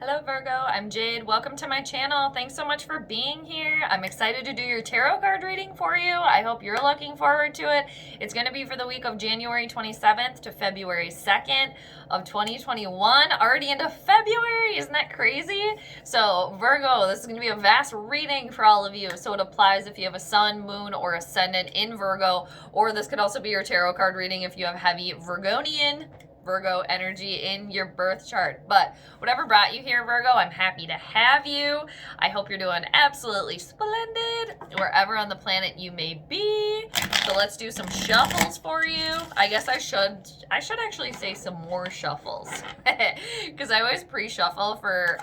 Hello Virgo, I'm Jade. Welcome to my channel. Thanks so much for being here. I'm excited to do your tarot card reading for you. I hope you're looking forward to it. It's going to be for the week of January 27th to February 2nd of 2021. Already into February, isn't that crazy? So Virgo, this is going to be a vast reading for all of you. So it applies if you have a sun, moon, or ascendant in Virgo, or this could also be your tarot card reading if you have heavy Virgo energy in your birth chart. But whatever brought you here, Virgo, I'm happy to have you. I hope you're doing absolutely splendid wherever on the planet you may be. So let's do some shuffles for you. I guess I should actually say some more shuffles because I always pre-shuffle for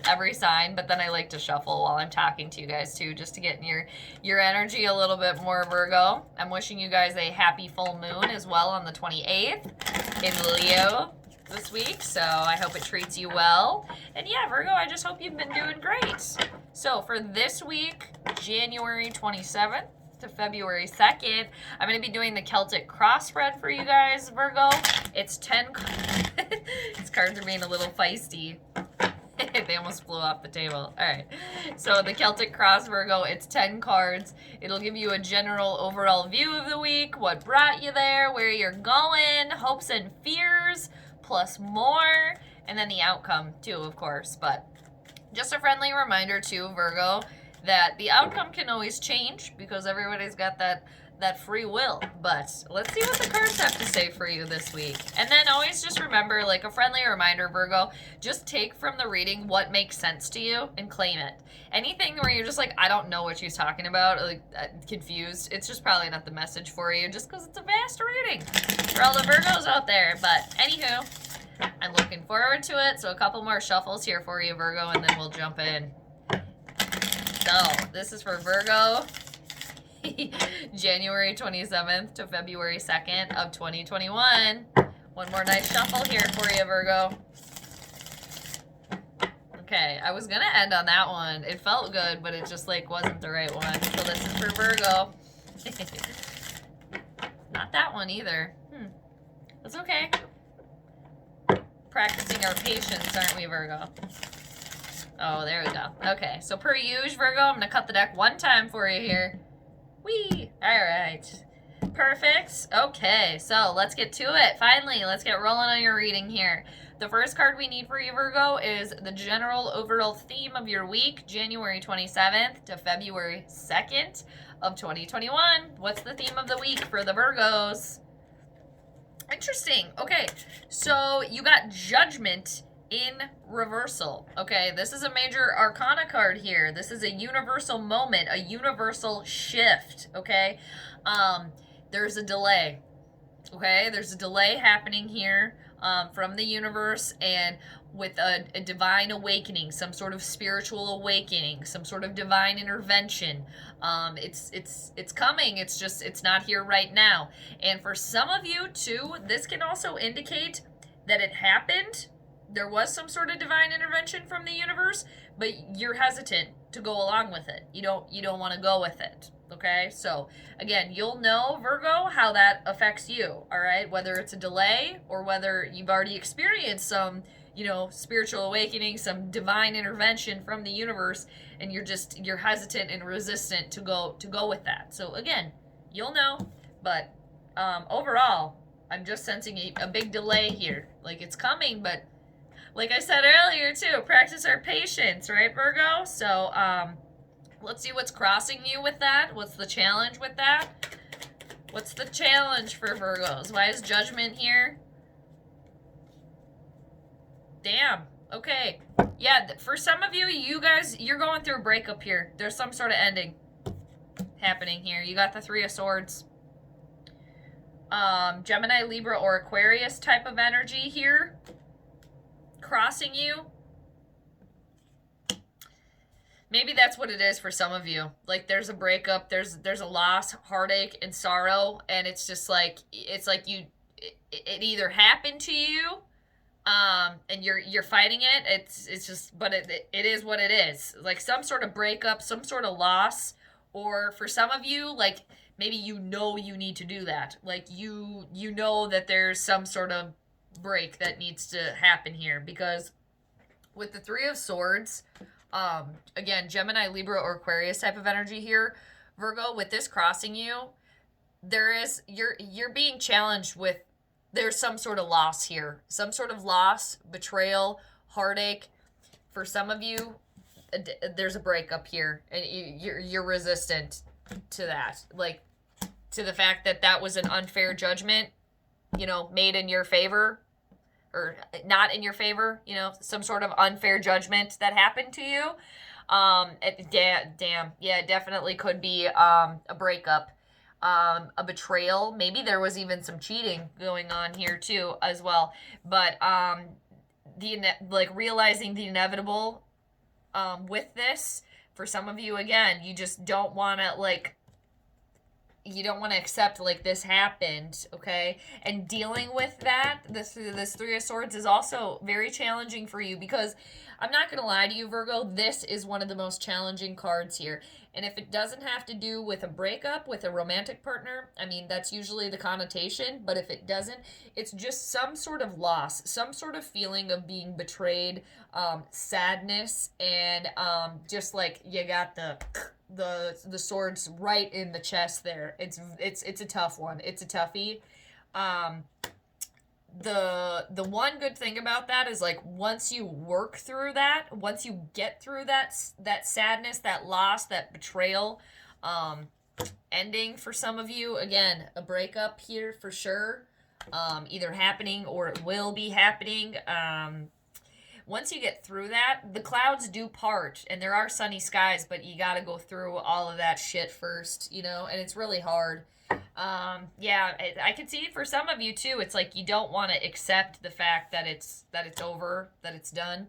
every sign, but then I like to shuffle while I'm talking to you guys too, just to get in your energy a little bit more, Virgo. I'm wishing you guys a happy full moon as well on the 28th in Leo this week, so I hope it treats you well. And yeah, Virgo, I just hope you've been doing great. So for this week, January 27th to February 2nd, I'm going to be doing the Celtic cross spread for you guys, Virgo. It's 10 these cards are being a little feisty. They almost flew off the table. All right. So the Celtic Cross, Virgo, it's 10 cards. It'll give you a general overall view of the week, what brought you there, where you're going, hopes and fears, plus more, and then the outcome too, of course. But just a friendly reminder too, Virgo, that the outcome can always change because everybody's got that free will. But let's see what the cards have to say for you this week. And then always just remember, like a friendly reminder, Virgo, just take from the reading what makes sense to you and claim it. Anything where you're just like, I don't know what she's talking about, or like confused, it's just probably not the message for you, just because it's a vast reading for all the Virgos out there. But anywho, I'm looking forward to it. So a couple more shuffles here for you, Virgo, and then we'll jump in. So this is for Virgo. January 27th to February 2nd of 2021. One more nice shuffle here for you, Virgo. Okay, I was gonna end on that one. It felt good, but it just like wasn't the right one. So this is for Virgo. Not that one either. That's okay. Practicing our patience, aren't we, Virgo? Oh, there we go. Okay, so per usual, Virgo, I'm gonna cut the deck one time for you here. Whee! Alright. Perfect. Okay, so let's get to it. Finally, let's get rolling on your reading here. The first card we need for you, Virgo, is the general overall theme of your week, January 27th to February 2nd of 2021. What's the theme of the week for the Virgos? Interesting. Okay, so you got Judgment in reversal. Okay, this is a major arcana card here. This is a universal moment, a universal shift. Okay, there's a delay. Okay, there's a delay happening here from the universe, and with a divine awakening, some sort of spiritual awakening, some sort of divine intervention. It's coming. It's just, it's not here right now. And for some of you too, this can also indicate that it happened. There was some sort of divine intervention from the universe, but you're hesitant to go along with it. You don't want to go with it. Okay? So, again, you'll know, Virgo, how that affects you, all right? Whether it's a delay or whether you've already experienced some, spiritual awakening, some divine intervention from the universe, and you're hesitant and resistant to go with that. So, again, you'll know, but overall, I'm just sensing a big delay here. Like, it's coming, but like I said earlier, too, practice our patience, right, Virgo? So, let's see what's crossing you with that. What's the challenge with that? What's the challenge for Virgos? Why is Judgment here? Damn. Okay. Yeah, for some of you, you're going through a breakup here. There's some sort of ending happening here. You got the Three of Swords. Gemini, Libra, or Aquarius type of energy here. Crossing you. Maybe that's what it is for some of you. Like, there's a breakup, there's a loss, heartache, and sorrow, and it's just like, it's like it either happened to you, and you're fighting it. It's just, but it is what it is. Like some sort of breakup, some sort of loss, or for some of you, like maybe you need to do that. Like you know that there's some sort of break that needs to happen here, because with the Three of Swords, again, Gemini, Libra, or Aquarius type of energy here, Virgo, with this crossing you, you're being challenged with, there's some sort of loss here, some sort of loss, betrayal, heartache. For some of you, there's a breakup here, and you're resistant to that, like to the fact that that was an unfair judgment, made in your favor or not in your favor, some sort of unfair judgment that happened to you. Damn, yeah, it definitely could be a breakup, a betrayal. Maybe there was even some cheating going on here too, as well. But realizing the inevitable, with this, for some of you, again, you just don't want to you don't want to accept this happened, okay? And dealing with that, this Three of Swords is also very challenging for you, because I'm not going to lie to you, Virgo, this is one of the most challenging cards here. And if it doesn't have to do with a breakup with a romantic partner, I mean, that's usually the connotation, but if it doesn't, it's just some sort of loss, some sort of feeling of being betrayed, sadness, and just you got the swords right in the chest there. It's a tough one. It's a toughie. The one good thing about that is once you work through that, once you get through that sadness, that loss, that betrayal, ending for some of you, again, a breakup here for sure, either happening or it will be happening. Once you get through that, the clouds do part, and there are sunny skies, but you got to go through all of that shit first, and it's really hard. Yeah, I can see for some of you too, it's you don't want to accept the fact that it's over, that it's done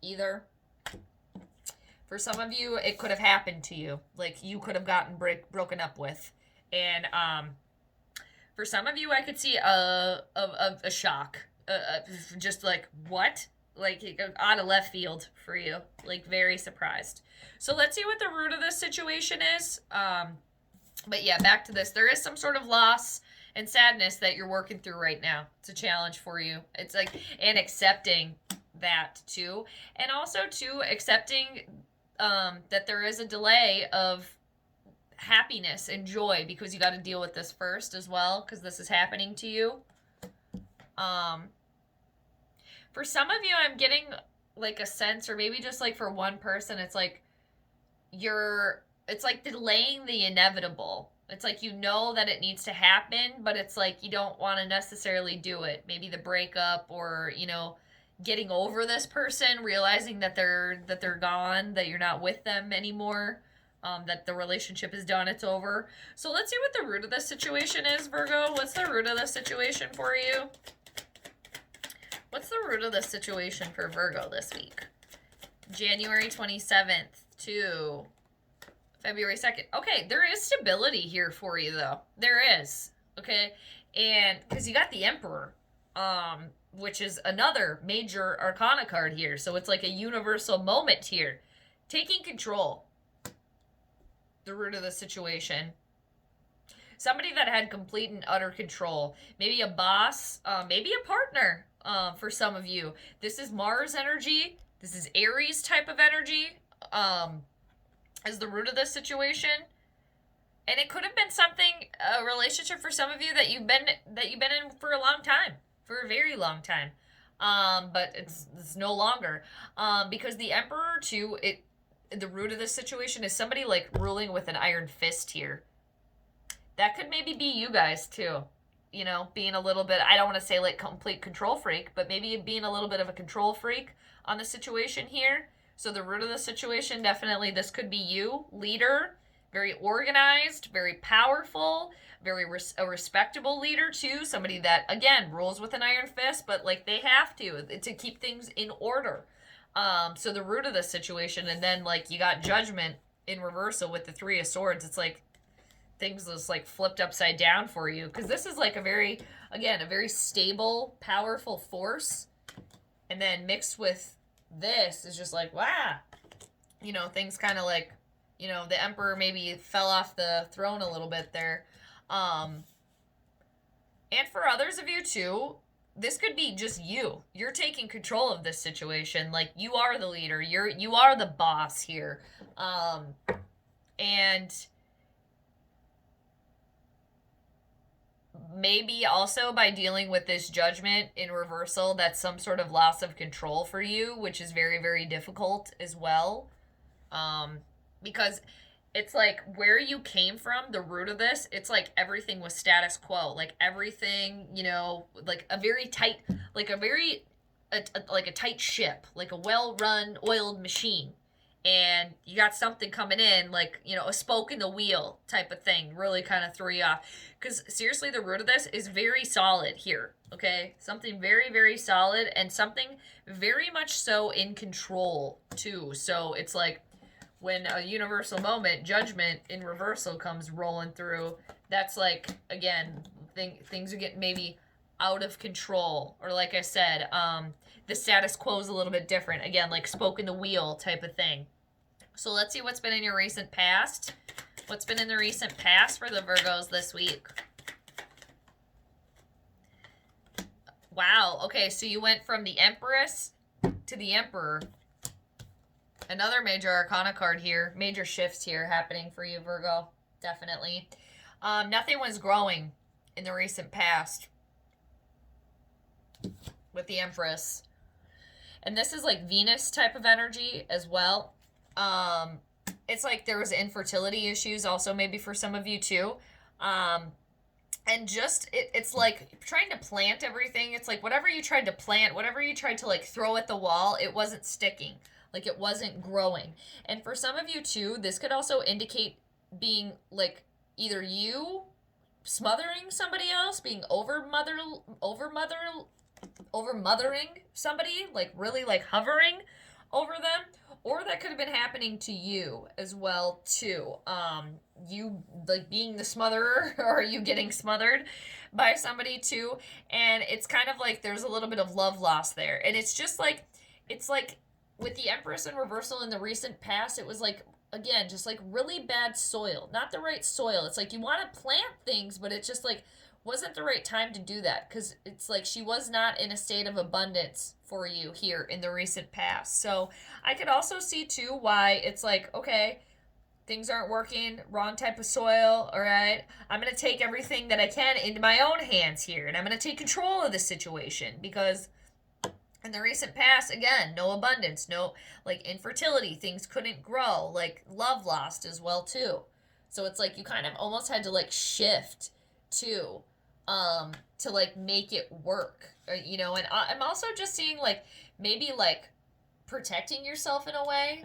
either. For some of you, it could have happened to you. You could have gotten broken up with. And for some of you, I could see a shock. Just what? Out of left field for you. Very surprised. So let's see what the root of this situation is. But yeah, back to this. There is some sort of loss and sadness that you're working through right now. It's a challenge for you. It's and accepting that too. And also too, accepting that there is a delay of happiness and joy, because you got to deal with this first as well, because this is happening to you. For some of you, I'm getting a sense, or maybe just for one person, it's it's delaying the inevitable. It's that it needs to happen, but it's you don't want to necessarily do it. Maybe the breakup, or getting over this person, realizing that they're gone, that you're not with them anymore, that the relationship is done, it's over. So let's see what the root of this situation is, Virgo. What's the root of this situation for you? What's the root of this situation for Virgo this week? January 27th to February 2nd. Okay, there is stability here for you, though. There is. Okay? And because you got the Emperor, which is another major arcana card here. So it's a universal moment here. Taking control. The root of the situation. Somebody that had complete and utter control. Maybe a boss, maybe a partner. For some of you, this is Mars energy. This is Aries type of energy. As the root of this situation, and it could have been a relationship for some of you that you've been in for a long time, for a very long time. But it's no longer. Because the Emperor too. The root of this situation is somebody ruling with an iron fist here. That could maybe be you guys too. Being a little bit, I don't want to say complete control freak, but maybe being a little bit of a control freak on the situation here. So the root of the situation, definitely this could be you, leader, very organized, very powerful, a respectable leader too. Somebody that, again, rules with an iron fist, but they have to keep things in order. So the root of the situation, and then you got judgment in reversal with the Three of Swords. It's things just flipped upside down for you, because this is a very stable, powerful force, and then mixed with this is just wow, things kind of the Emperor maybe fell off the throne a little bit there. And for others of you too, this could be just you. You're taking control of this situation. Like, you are the leader. You are the boss here. And maybe also by dealing with this judgment in reversal, that's some sort of loss of control for you, which is very, very difficult as well. Because it's like where you came from, the root of this, it's like everything was status quo. Like everything, you know, like a very tight, like a very, like a tight ship, like a well-run, oiled machine. And you got something coming in, like, you know, a spoke in the wheel type of thing, really kind of threw you off. Because seriously, the root of this is very solid here, okay? Something very, very solid, and something very much so in control, too. So it's like when a universal moment, judgment in reversal comes rolling through, that's like, again, things are getting maybe out of control. Or like I said, the status quo is a little bit different. Again, like spoke in the wheel type of thing. So let's see what's been in your recent past. What's been in the recent past for the Virgos this week? Wow. Okay, so you went from the Empress to the Emperor. Another major arcana card here. Major shifts here happening for you, Virgo. Definitely. Nothing was growing in the recent past with the Empress. And this is like Venus type of energy as well. It's like there was infertility issues also maybe for some of you too. And just, it's like trying to plant everything. It's like whatever you tried to plant, whatever you tried to like throw at the wall, it wasn't sticking. Like it wasn't growing. And for some of you too, this could also indicate being like either you smothering somebody else, being over mothering somebody, like really like hovering over them, or that could have been happening to you as well too. You like being the smotherer, or you getting smothered by somebody too. And it's kind of like there's a little bit of love lost there. And it's just like, it's like with the Empress in reversal in the recent past, it was like, again, just like really bad soil, not the right soil. It's like you want to plant things, but it's just like wasn't the right time to do that, because it's like she was not in a state of abundance for you here in the recent past. So I could also see too why it's like, okay, things aren't working, wrong type of soil, all right? I'm going to take everything that I can into my own hands here, and I'm going to take control of the situation, because in the recent past, again, no abundance, no, like, infertility, things couldn't grow, like, love lost as well, too. So it's like you kind of almost had to, like, shift, too, to, like, make it work, or, you know, and I'm also just seeing, like, maybe, like, protecting yourself in a way,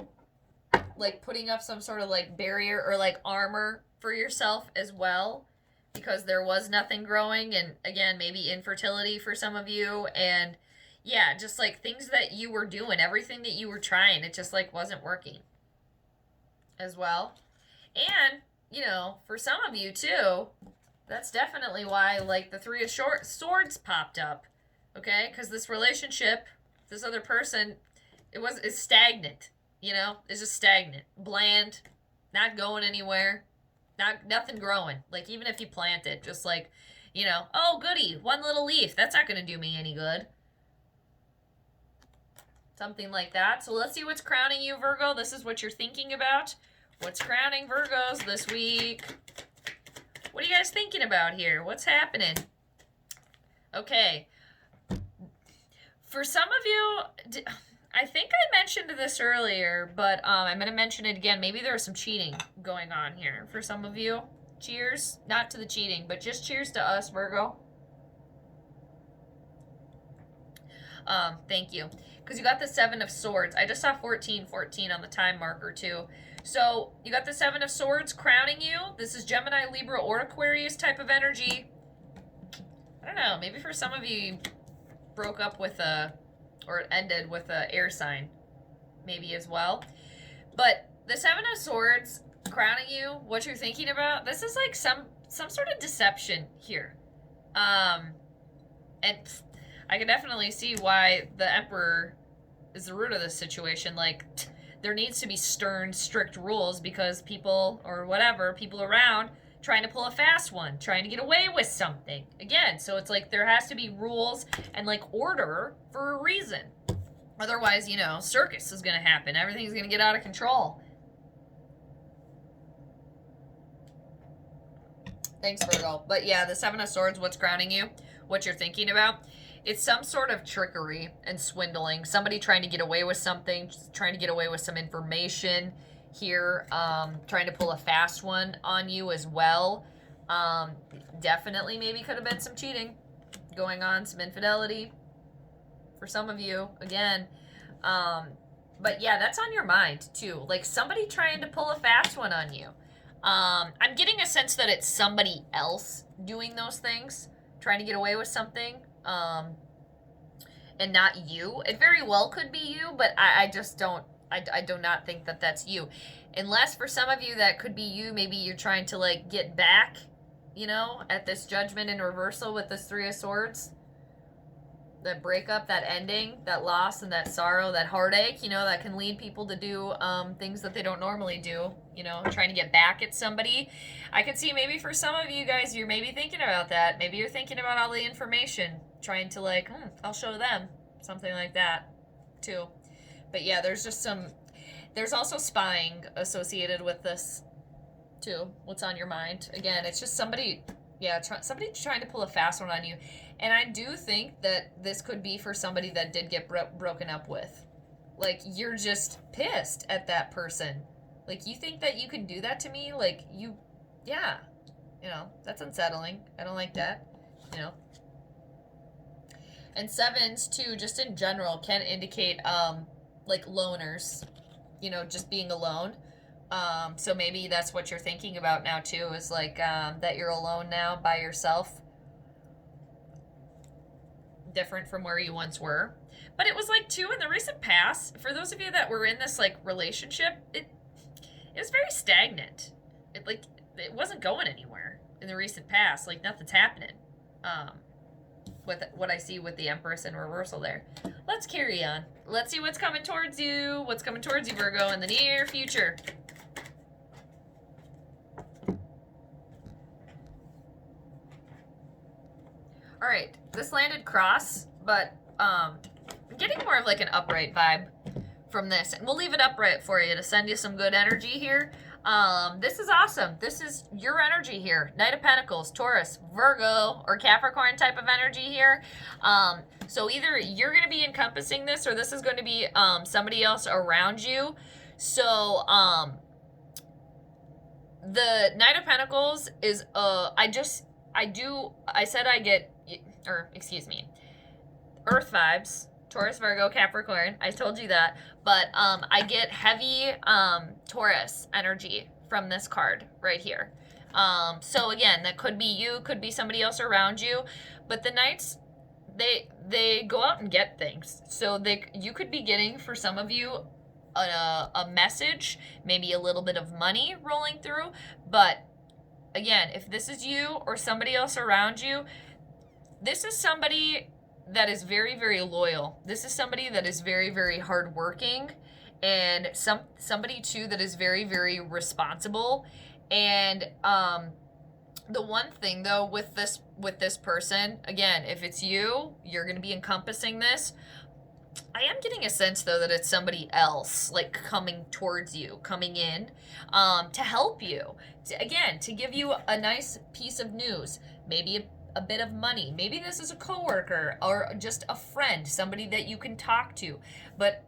like, putting up some sort of, like, barrier or, like, armor for yourself as well, because there was nothing growing, and, again, maybe infertility for some of you, and yeah, just like things that you were doing, everything that you were trying, it just like wasn't working as well. And, you know, for some of you too, that's definitely why like the Three of Swords popped up. Okay? Because this relationship, this other person, is stagnant. You know? It's just stagnant. Bland. Not going anywhere. Nothing growing. Like even if you plant it, just like, you know, oh goody, one little leaf. That's not going to do me any good. Something like that. So let's see what's crowning you, Virgo. This is what you're thinking about. What's crowning Virgos this week? What are you guys thinking about here? What's happening? Okay. For some of you, I think I mentioned this earlier, but I'm going to mention it again. Maybe there was some cheating going on here for some of you. Cheers. Not to the cheating, but just cheers to us, Virgo. Thank you. Because you got the Seven of Swords. I just saw 1414 on the time marker too. So you got the Seven of Swords crowning you. This is Gemini, Libra, or Aquarius type of energy. I don't know. Maybe for some of you, you broke up with or ended with a air sign. Maybe as well. But the Seven of Swords crowning you, what you're thinking about, this is like some sort of deception here. And I can definitely see why the Emperor is the root of this situation. Like, there needs to be stern, strict rules because people, or whatever, people around trying to pull a fast one, trying to get away with something. Again, so it's like there has to be rules and like order for a reason. Otherwise, you know, circus is going to happen. Everything's going to get out of control. Thanks, Virgo. But yeah, the Seven of Swords, what's grounding you, what you're thinking about, it's some sort of trickery and swindling. Somebody trying to get away with something, trying to get away with some information here, trying to pull a fast one on you as well. Definitely maybe could have been some cheating going on, some infidelity for some of you, again. But yeah, that's on your mind too. Like somebody trying to pull a fast one on you. I'm getting a sense that it's somebody else doing those things, trying to get away with something, and not you. It very well could be you, but I just don't, I do not think that that's you. Unless for some of you that could be you, maybe you're trying to like get back, you know, at this judgment in reversal with this Three of Swords. That breakup, that ending, that loss, and that sorrow, that heartache, you know, that can lead people to do things that they don't normally do, you know, trying to get back at somebody. I can see maybe for some of you guys, you're maybe thinking about that. Maybe you're thinking about all the information, trying to like, I'll show them, something like that too. But yeah, there's just some, there's also spying associated with this too. What's on your mind? Again, it's just somebody, yeah, somebody trying to pull a fast one on you. And I do think that this could be for somebody that did get broken up with. Like, you're just pissed at that person. Like, you think that you can do that to me? Like, you, yeah. You know, that's unsettling. I don't like that. You know. And sevens, too, just in general, can indicate, like, loners. You know, just being alone. So maybe that's what you're thinking about now, too, is, like, that you're alone now by yourself. Different from where you once were. But it was like too in the recent past, for those of you that were in this like relationship, it was very stagnant. It wasn't going anywhere in the recent past. Like nothing's happening. With what I see with the Empress in reversal there. Let's carry on. Let's see what's coming towards you. What's coming towards you, Virgo, in the near future. All right, this landed cross, but I'm getting more of like an upright vibe from this. And we'll leave it upright for you to send you some good energy here. This is awesome. This is your energy here. Knight of Pentacles, Taurus, Virgo, or Capricorn type of energy here. So either you're going to be encompassing this or this is going to be somebody else around you. So the Knight of Pentacles is, I said I get, or excuse me, Earth vibes, Taurus, Virgo, Capricorn. I told you that. But I get heavy Taurus energy from this card right here. So again, that could be you, could be somebody else around you. But the Knights, they go out and get things. So you could be getting, for some of you, a message, maybe a little bit of money rolling through. But again, if this is you or somebody else around you, this is somebody that is very, very loyal. This is somebody that is very, very hardworking, and somebody too that is very, very responsible. And the one thing though with this person, again, if it's you, you're going to be encompassing this. I am getting a sense though that it's somebody else like coming towards you, coming in to help you, to give you a nice piece of news, maybe a bit of money. Maybe this is a coworker or just a friend, somebody that you can talk to, but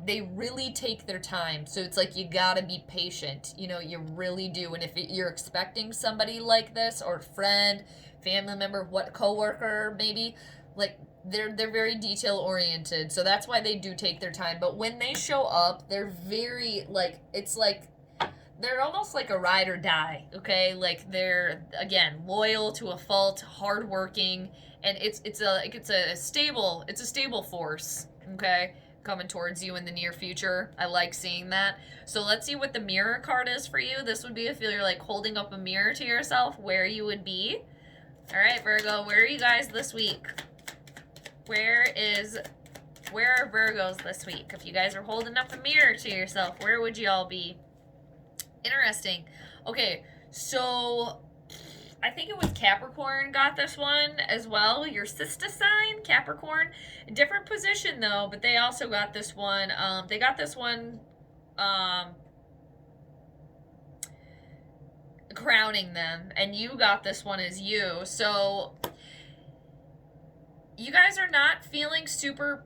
they really take their time. So it's like you gotta be patient, you know, you really do. And if you're expecting somebody like this, or friend, family member, what coworker maybe, like they're very detail oriented, so that's why they do take their time. But when they show up, they're very like, it's like they're almost like a ride or die, okay? Like they're, again, loyal to a fault, hardworking, and it's a stable force, okay? Coming towards you in the near future. I like seeing that. So let's see what the mirror card is for you. This would be if you're like holding up a mirror to yourself, where you would be. All right, Virgo, where are you guys this week? Where are Virgos this week? If you guys are holding up a mirror to yourself, where would you all be? Interesting. Okay, so I think it was Capricorn got this one as well. Your sister sign, Capricorn. Different position though, but they also got this one. They got this one um, crowning them, and you got this one as you. So you guys are not feeling super.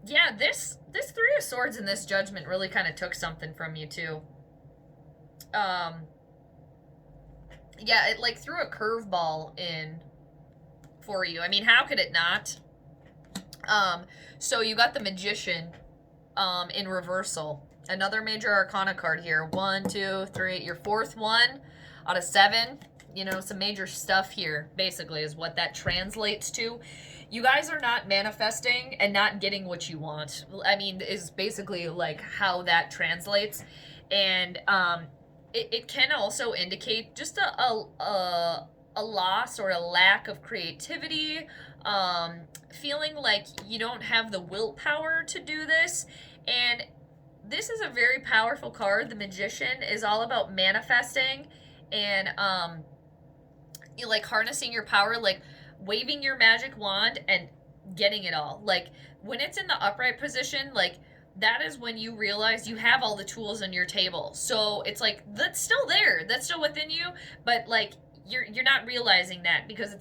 Yeah, this Three of Swords and this Judgment really kind of took something from you too. Yeah, it like threw a curveball in for you. I mean, how could it not? So you got the Magician in reversal. Another major arcana card here. 1, 2, 3. Your fourth one out of 7. You know, some major stuff here, basically, is what that translates to. You guys are not manifesting and not getting what you want. I mean, is basically like how that translates. And it can also indicate just a loss or a lack of creativity, feeling like you don't have the willpower to do this. And this is a very powerful card. The Magician is all about manifesting and you like harnessing your power, like waving your magic wand and getting it all. Like when it's in the upright position, like that is when you realize you have all the tools on your table. So it's like that's still there, that's still within you, but like you're not realizing that because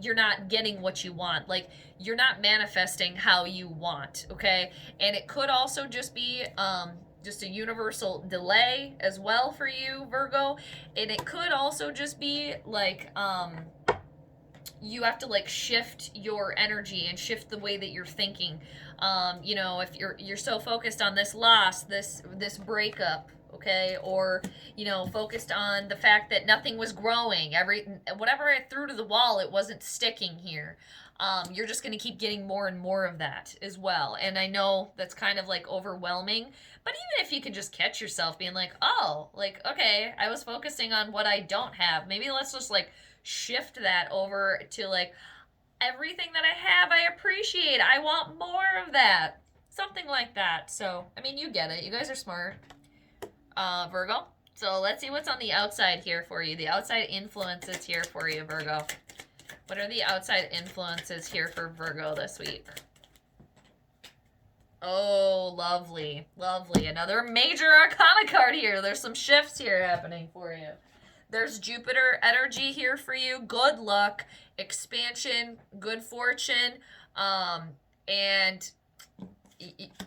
you're not getting what you want. Like you're not manifesting how you want, okay? And it could also just be just a universal delay as well for you, Virgo. And it could also just be like you have to like shift your energy and shift the way that you're thinking. You know, if you're so focused on this loss, this breakup, okay, or you know, focused on the fact that nothing was growing, whatever I threw to the wall, it wasn't sticking here. You're just going to keep getting more and more of that as well. And I know that's kind of like overwhelming, but even if you can just catch yourself being like, oh, like, okay, I was focusing on what I don't have. Maybe let's just like shift that over to like everything that I have, I appreciate. I want more of that. Something like that. So, I mean, you get it. You guys are smart. Virgo. So let's see what's on the outside here for you. The outside influences here for you, Virgo. What are the outside influences here for Virgo this week? Oh, lovely. Lovely. Another major arcana card here. There's some shifts here happening for you. There's Jupiter energy here for you. Good luck, expansion, good fortune, and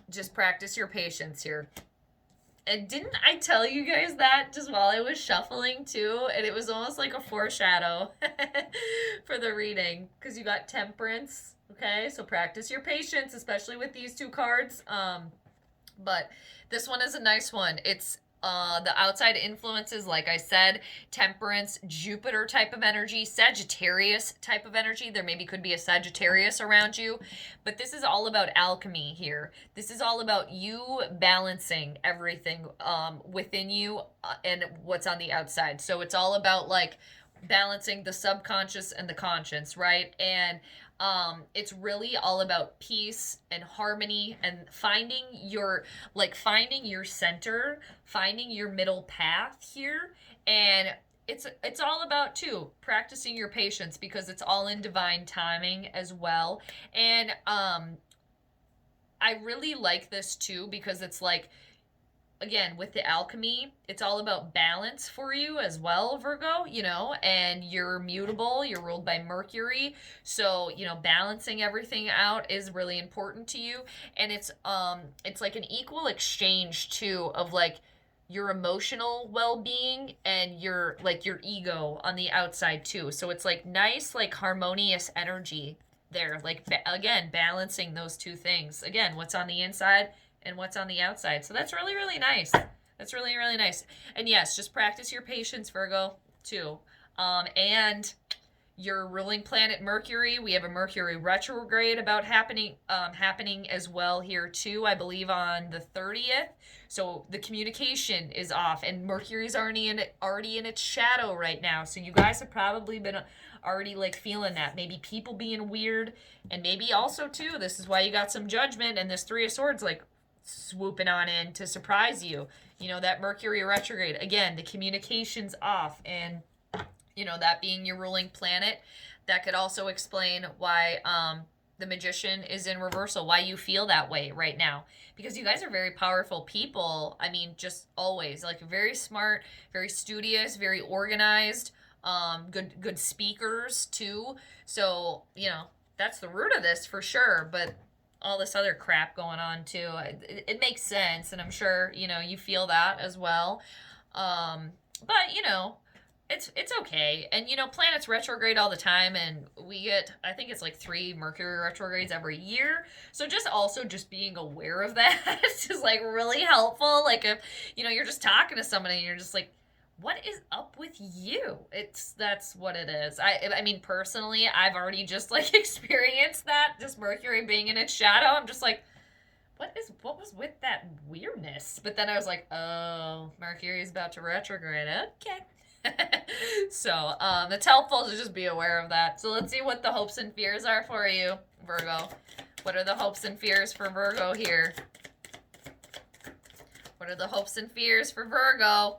just practice your patience here. And didn't I tell you guys that just while I was shuffling too? And it was almost like a foreshadow for the reading because you got Temperance. Okay, so practice your patience, especially with these two cards. But this one is a nice one. It's the outside influences, like I said, Temperance, Jupiter type of energy, Sagittarius type of energy. There maybe could be a Sagittarius around you, but this is all about alchemy here. This is all about you balancing everything within you and what's on the outside. So it's all about like balancing the subconscious and the conscious, right? And it's really all about peace and harmony and finding your center, finding your middle path here. And it's all about too practicing your patience because it's all in divine timing as well. And I really like this too because it's like, again, with the alchemy, it's all about balance for you as well, Virgo, you know, and you're mutable, you're ruled by Mercury. So, you know, balancing everything out is really important to you. And it's like an equal exchange too of like your emotional well-being and your ego on the outside too. So it's like nice, like harmonious energy there. Like, again, balancing those two things. Again, what's on the inside and what's on the outside. So that's really, really nice. That's really, really nice. And yes, just practice your patience, Virgo, too. And your ruling planet Mercury, we have a Mercury retrograde about happening as well here too, I believe on the 30th. So the communication is off and Mercury's already in its shadow right now. So you guys have probably been already like feeling that. Maybe people being weird, and maybe also too, this is why you got some Judgment and this Three of Swords like swooping on in to surprise you. You know, that Mercury retrograde, again, the communication's off, and you know, that being your ruling planet. That could also explain why the Magician is in reversal, why you feel that way right now. Because you guys are very powerful people. I mean, just always. Like, very smart, very studious, very organized, good speakers, too. So, you know, that's the root of this for sure. But all this other crap going on, too, it makes sense. And I'm sure, you know, you feel that as well. But, you know, it's okay. And, you know, planets retrograde all the time, and we get, I think it's like 3 Mercury retrogrades every year. So just being aware of that is, like, really helpful. Like, if, you know, you're just talking to somebody and you're just like, what is up with you? That's what it is. I mean, personally, I've already just, like, experienced that, just Mercury being in its shadow. I'm just like, what was with that weirdness? But then I was like, oh, Mercury's about to retrograde. Okay. So, it's helpful to just be aware of that. So let's see what the hopes and fears are for you, Virgo. What are the hopes and fears for Virgo here? What are the hopes and fears for Virgo?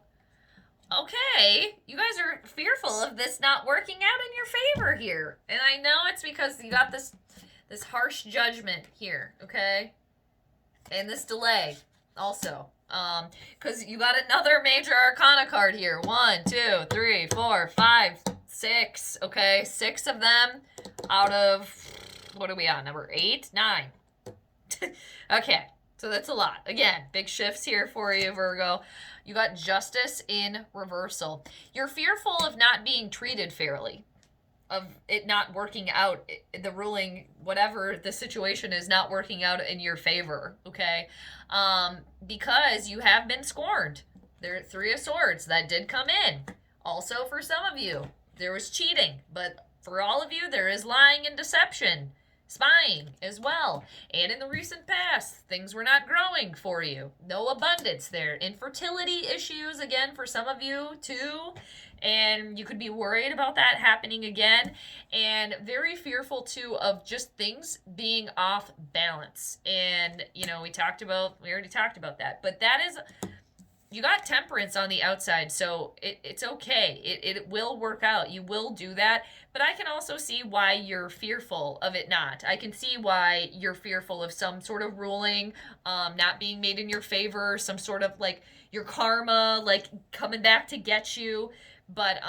Okay, you guys are fearful of this not working out in your favor here. And I know it's because you got this harsh judgment here, okay? And this delay also. Because you got another major arcana card here. 1, 2, 3, 4, 5, 6. Okay, 6 of them out of, what are we on? Number 8, 9. Okay, so that's a lot. Again, big shifts here for you, Virgo. You got Justice in reversal. You're fearful of not being treated fairly, of it not working out, the ruling, whatever the situation is, not working out in your favor, okay? Because you have been scorned. There are 3 of Swords that did come in. Also, for some of you, there was cheating. But for all of you, there is lying and deception, spying as well. And in the recent past, things were not growing for you. No abundance there. Infertility issues, again, for some of you, too. And you could be worried about that happening again. And very fearful, too, of just things being off balance. And, you know, we already talked about that. But that is, you got Temperance on the outside, so it's okay. It will work out. You will do that. But I can also see why you're fearful of it not. I can see why you're fearful of some sort of ruling not being made in your favor, some sort of, like, your karma, like, coming back to get you. But,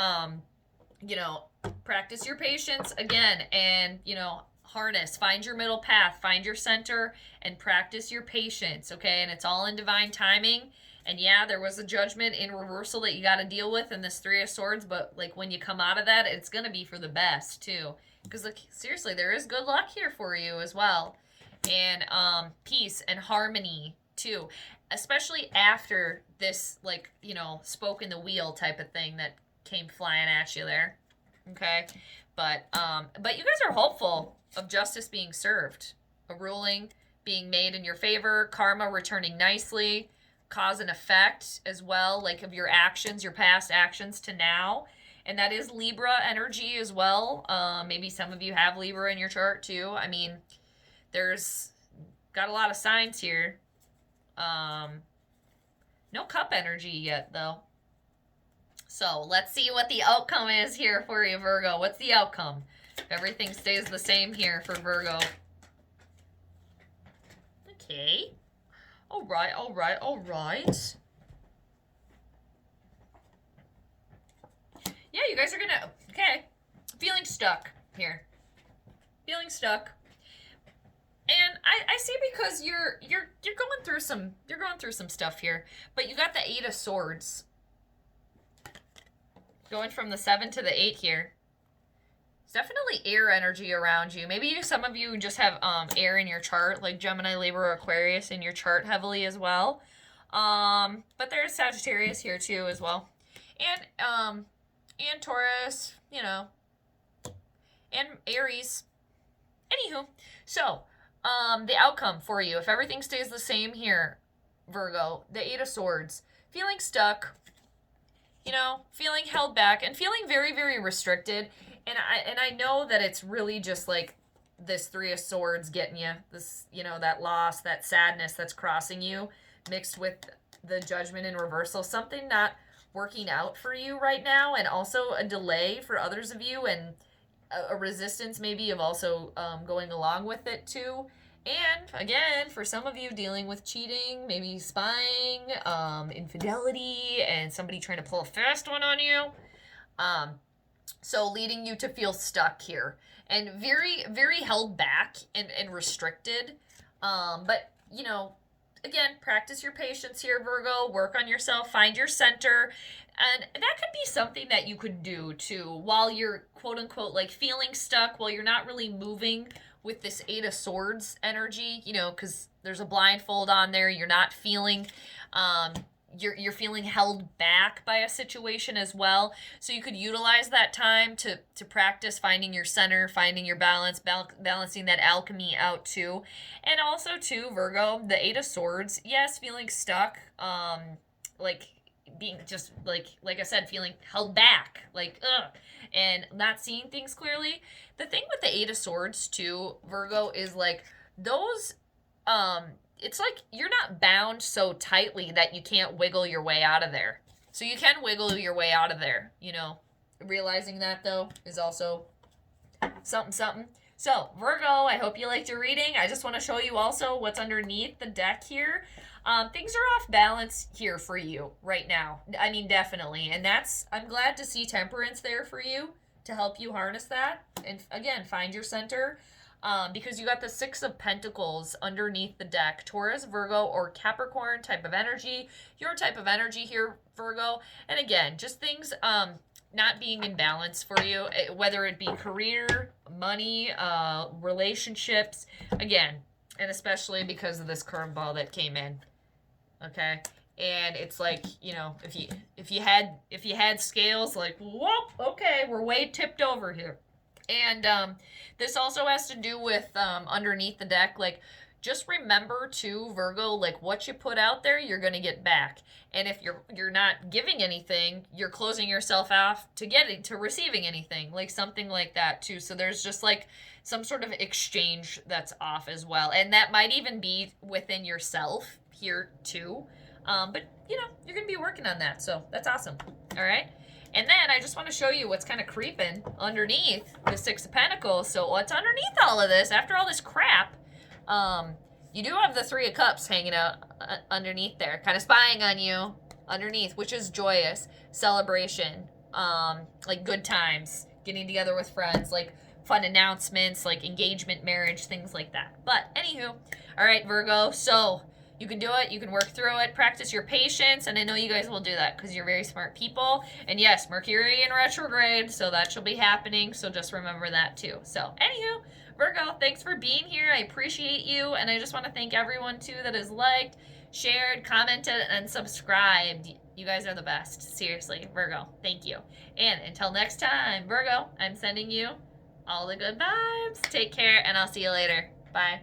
you know, practice your patience again, and, you know, harness, find your middle path, find your center, and practice your patience, okay? And it's all in divine timing. And yeah, there was a judgment in reversal that you got to deal with in this 3 of Swords, but, like, when you come out of that, it's going to be for the best, too. Because, like, seriously, there is good luck here for you as well. And peace and harmony, too. Especially after this, like, you know, spoke in the wheel type of thing that came flying at you there. Okay? But you guys are hopeful of justice being served. A ruling being made in your favor, karma returning nicely, cause and effect as well, like, of your actions, your past actions to now. And that is Libra energy as well. Maybe some of you have Libra in your chart too. I mean, there's got a lot of signs here. No Cup energy yet, though. So let's see what the outcome is here for you, Virgo. What's the outcome? If everything stays the same here for Virgo. Okay. All right, all right, all right. Yeah, you guys are gonna, okay. Feeling stuck here. Feeling stuck. And I see, because you're going through some stuff here. But you got the 8 of Swords. Going from the 7 to the 8 here. It's definitely air energy around you. Maybe some of you just have air in your chart, like Gemini, Libra, Aquarius in your chart heavily as well. But there's Sagittarius here too as well. And Taurus, you know, and Aries. Anywho, so the outcome for you, if everything stays the same here, Virgo, the 8 of Swords, feeling stuck, you know, feeling held back and feeling very, very restricted. And I know that it's really just like this 3 of Swords getting you, this, you know, that loss, that sadness that's crossing you, mixed with the judgment in reversal, something not working out for you right now, and also a delay for others of you, and a resistance maybe of also going along with it too. And again, for some of you, dealing with cheating, maybe spying, infidelity, and somebody trying to pull a fast one on you. So leading you to feel stuck here and very, very held back and restricted. But, you know, again, practice your patience here, Virgo. Work on yourself. Find your center. And that could be something that you could do too while you're quote unquote like feeling stuck, while you're not really moving with this Eight of Swords energy, you know, because there's a blindfold on there. You're not feeling, you're feeling held back by a situation as well. So you could utilize that time to practice finding your center, finding your balance, balancing that alchemy out too. And also too, Virgo, the Eight of Swords, yes, feeling stuck, like being just like I said, feeling held back, like and not seeing things clearly. The thing with the Eight of Swords too, Virgo, is like those it's like you're not bound so tightly that you can't wiggle your way out of there. So you can wiggle your way out of there, you know. Realizing that though is also something. So, Virgo, I hope you liked your reading. I just want to show you also what's underneath the deck here. Things are off balance here for you right now. I mean, definitely. And I'm glad to see Temperance there for you to help you harness that. And again, find your center. Because you got the Six of Pentacles underneath the deck. Taurus, Virgo, or Capricorn type of energy. Your type of energy here, Virgo. And again, just things not being in balance for you, whether it be career, money, relationships, again, and especially because of this curveball that came in. Okay, and it's like, you know, if you had scales, like, whoop, okay, we're way tipped over here. And this also has to do with underneath the deck, like, just remember too, Virgo, like what you put out there, you're going to get back. And if you're not giving anything, you're closing yourself off to receiving anything, like something like that too. So there's just like some sort of exchange that's off as well. And that might even be within yourself here too. But you know, you're going to be working on that. So that's awesome. All right. And then I just want to show you what's kind of creeping underneath the Six of Pentacles. So what's underneath all of this, after all this crap, you do have the Three of Cups hanging out underneath there, kind of spying on you underneath, which is joyous, celebration, like good times, getting together with friends, like fun announcements, like engagement, marriage, things like that. But anywho, all right, Virgo, so you can do it. You can work through it. Practice your patience. And I know you guys will do that because you're very smart people. And yes, Mercury in retrograde, so that shall be happening. So just remember that too. So anywho, Virgo, thanks for being here. I appreciate you. And I just want to thank everyone too that has liked, shared, commented, and subscribed. You guys are the best. Seriously, Virgo, thank you. And until next time, Virgo, I'm sending you all the good vibes. Take care, and I'll see you later. Bye.